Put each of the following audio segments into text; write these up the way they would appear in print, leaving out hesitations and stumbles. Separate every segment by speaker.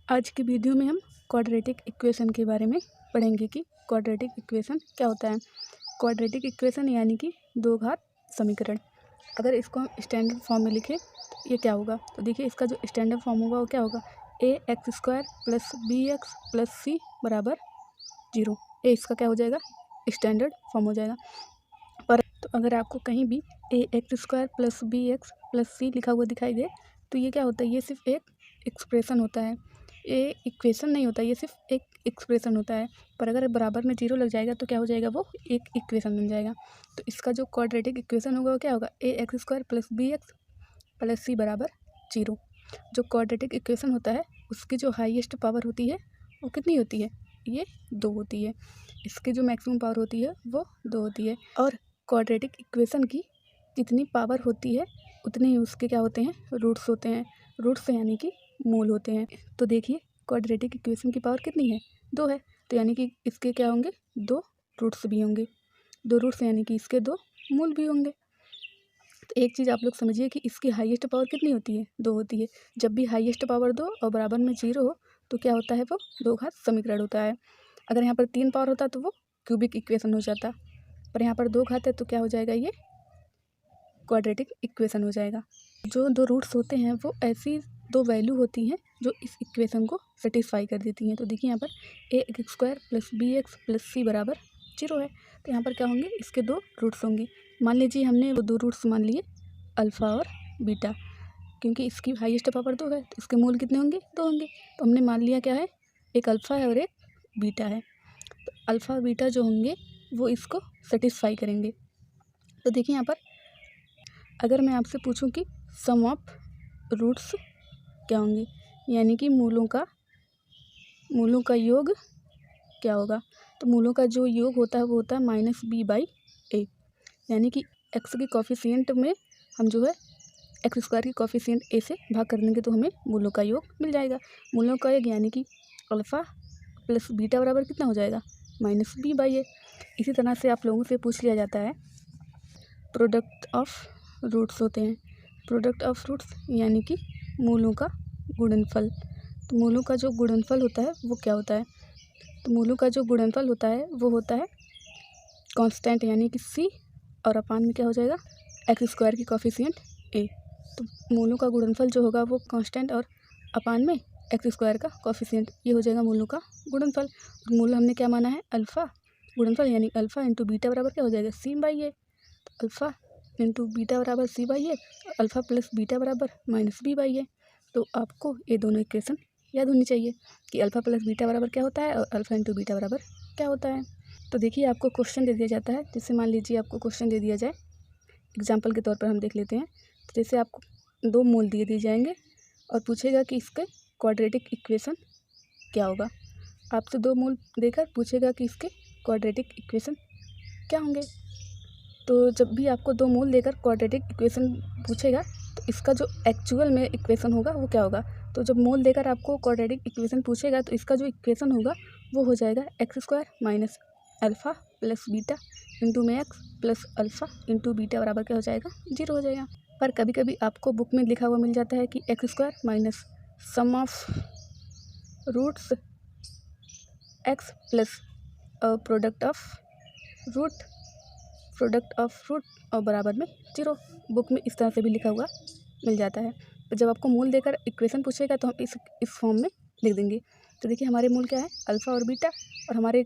Speaker 1: आज की वीडियो में हम क्वाड्रेटिक इक्वेशन के बारे में पढ़ेंगे कि क्वाड्रेटिक इक्वेशन क्या होता है। क्वाड्रेटिक इक्वेशन यानी कि दो घात समीकरण। अगर इसको हम स्टैंडर्ड फॉर्म में लिखें तो ये क्या होगा, तो देखिए इसका जो स्टैंडर्ड फॉर्म होगा वो क्या होगा, ax² + bx + c बराबर 0। ये इसका क्या हो जाएगा, स्टैंडर्ड फॉर्म हो जाएगा। पर तो अगर आपको कहीं भी ax² + bx + c लिखा हुआ दिखाई दे तो ये क्या होता है, ये सिर्फ एक एक्सप्रेशन होता है, ये इक्वेशन नहीं होता, ये सिर्फ एक एक्सप्रेशन होता है। पर अगर बराबर में 0 लग जाएगा तो क्या हो जाएगा, वो एक इक्वेशन बन जाएगा। तो इसका जो क्वाड्रेटिक इक्वेशन होगा वो क्या होगा, ax² + bx + c बराबर 0। जो क्वाड्रेटिक इक्वेशन होता है उसकी जो हाईएस्ट पावर होती है वो कितनी होती है, ये 2 होती है। इसकी जो मैक्सिमम पावर होती है वो 2 होती है। और क्वाड्रेटिक इक्वेशन की जितनी पावर होती है उतने ही उसके क्या होते हैं, रूट्स होते हैं। रूट्स यानी कि मूल होते हैं। तो देखिए क्वाड्रेटिक इक्वेशन की पावर कितनी है, 2 है। तो यानी कि इसके क्या होंगे, 2 रूट्स भी होंगे। 2 रूट्स यानी कि इसके 2 मूल भी होंगे। तो एक चीज़ आप लोग समझिए कि इसकी हाईएस्ट पावर कितनी होती है, 2 होती है। जब भी हाईएस्ट पावर 2 और बराबर में 0 हो तो क्या होता है, वो दो घात समीकरण होता है। अगर यहाँ पर 3 पावर होता तो वो क्यूबिक इक्वेशन हो जाता, पर यहाँ पर 2 घात है तो क्या हो जाएगा, ये क्वाड्रेटिक इक्वेशन हो जाएगा। जो 2 रूट्स होते हैं वो ऐसी 2 वैल्यू होती हैं जो इस इक्वेशन को सेटिस्फाई कर देती हैं। तो देखिए यहाँ पर ax² + bx + c बराबर 0 है। तो यहाँ पर क्या होंगे, इसके 2 रूट्स होंगे। मान लीजिए हमने वो 2 रूट्स मान लिए अल्फ़ा और बीटा, क्योंकि इसकी हाईएस्ट पावर 2 है तो इसके मूल कितने होंगे, 2 होंगे। तो हमने मान लिया क्या है, एक अल्फ़ा है और एक बीटा है। तो अल्फ़ा और बीटा जो होंगे वो इसको सेटिस्फाई करेंगे। तो देखिए यहाँ पर अगर मैं आपसे पूछूं कि सम ऑफ रूट्स क्या होंगे, यानी कि मूलों का योग क्या होगा, तो मूलों का जो योग होता है वो होता है -b/a। यानी कि x के कॉफिशिएंट में हम जो है x² की कॉफिशिएंट a से भाग कर देंगे तो हमें मूलों का योग मिल जाएगा। मूलों का योग यानी कि अल्फ़ा + बीटा बराबर कितना हो जाएगा, -b/a। इसी तरह से आप लोगों से पूछ लिया जाता है प्रोडक्ट ऑफ रूट्स होते हैं। प्रोडक्ट ऑफ रूट्स यानी कि मूलों का गुणनफल। तो मूलों का जो गुणनफल होता है वो क्या होता है, तो मूलों का जो गुणनफल होता है वो होता है कांस्टेंट यानी कि c और अपान में क्या हो जाएगा, x² की कॉफिशिएंट a। तो मूलों का गुणनफल जो होगा वो कांस्टेंट और अपान में x² का कॉफिशिएंट, ये हो जाएगा मूलों का गुणनफल। मूल हमने क्या माना है, अल्फ़ा। गुणनफल यानी अल्फ़ा इंटू बीटा बराबर क्या हो जाएगा, c/a। अल्फ़ा इंटू बीटा बराबर c/a, अल्फ़ा प्लस बीटा बराबर -b/a। तो आपको ये दोनों इक्वेशन याद होनी चाहिए कि अल्फ़ा प्लस बीटा बराबर क्या होता है और अल्फ़ा इंटू बीटा बराबर क्या होता है। तो देखिए आपको क्वेश्चन दे दिया जाता है, जैसे मान लीजिए आपको क्वेश्चन दे दिया जाए, एग्जाम्पल के तौर पर हम देख लेते हैं। तो जैसे आपको 2 मूल दिए जाएंगे और पूछेगा कि इसके क्वाड्रेटिक इक्वेशन क्या होगा। आपसे 2 मूल देकर पूछेगा कि इसके क्वाड्रेटिक इक्वेशन क्या होंगे। तो जब भी आपको 2 मूल देकर क्वाड्रेटिक इक्वेशन पूछेगा तो इसका जो एक्चुअल में इक्वेशन होगा वो क्या होगा। तो जब मूल देकर आपको क्वाड्रेटिक इक्वेशन पूछेगा तो इसका जो इक्वेशन होगा वो हो जाएगा x² - alpha plus beta into में x plus alpha into beta बराबर क्या हो जाएगा, 0 हो जाएगा। पर कभी कभी आपको बुक में लिखा हुआ मिल जाता है कि x² - sum of roots x plus product of root और बराबर में 0। बुक में इस तरह से भी लिखा हुआ मिल जाता है। तो जब आपको मूल देकर इक्वेशन पूछेगा तो हम इस फॉर्म में लिख देंगे। तो देखिए हमारे मूल क्या है, अल्फ़ा और बीटा, और हमारे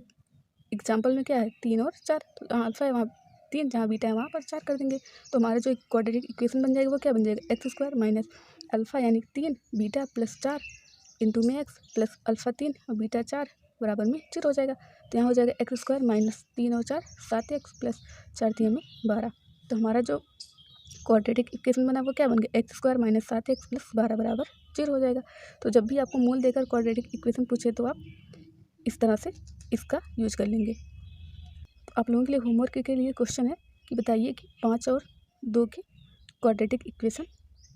Speaker 1: एग्जाम्पल में क्या है, 3 और 4। तो जहाँ अल्फ़ा है वहाँ 3, जहाँ बीटा है वहाँ पर 4 कर देंगे। तो हमारा जो क्वाड्रेटिक इक्वेशन बन जाएगा वो क्या बन जाएगा, x² - अल्फ़ा यानी 3 बीटा प्लस 4 इंटू में x प्लस अल्फ़ा 3 और बीटा 4 बराबर में 0 हो जाएगा। तो यहाँ हो जाएगा x² - 3 और 4 7x प्लस 4 3 में 12। तो हमारा जो क्वाड्रेटिक इक्वेशन बना वो क्या बन गया, x² - 7x प्लस 12 बराबर 0 हो जाएगा। तो जब भी आपको मूल देकर क्वाड्रेटिक इक्वेशन पूछे तो आप इस तरह से इसका यूज कर लेंगे। तो आप लोगों के लिए होमवर्क के लिए क्वेश्चन है कि बताइए कि 5 और 2 के क्वाड्रेटिक इक्वेशन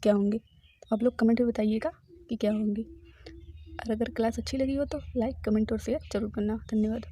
Speaker 1: क्या होंगे। तो आप लोग कमेंट में बताइएगा कि क्या होंगे। और अगर क्लास अच्छी लगी हो तो लाइक, कमेंट और शेयर जरूर करना। धन्यवाद।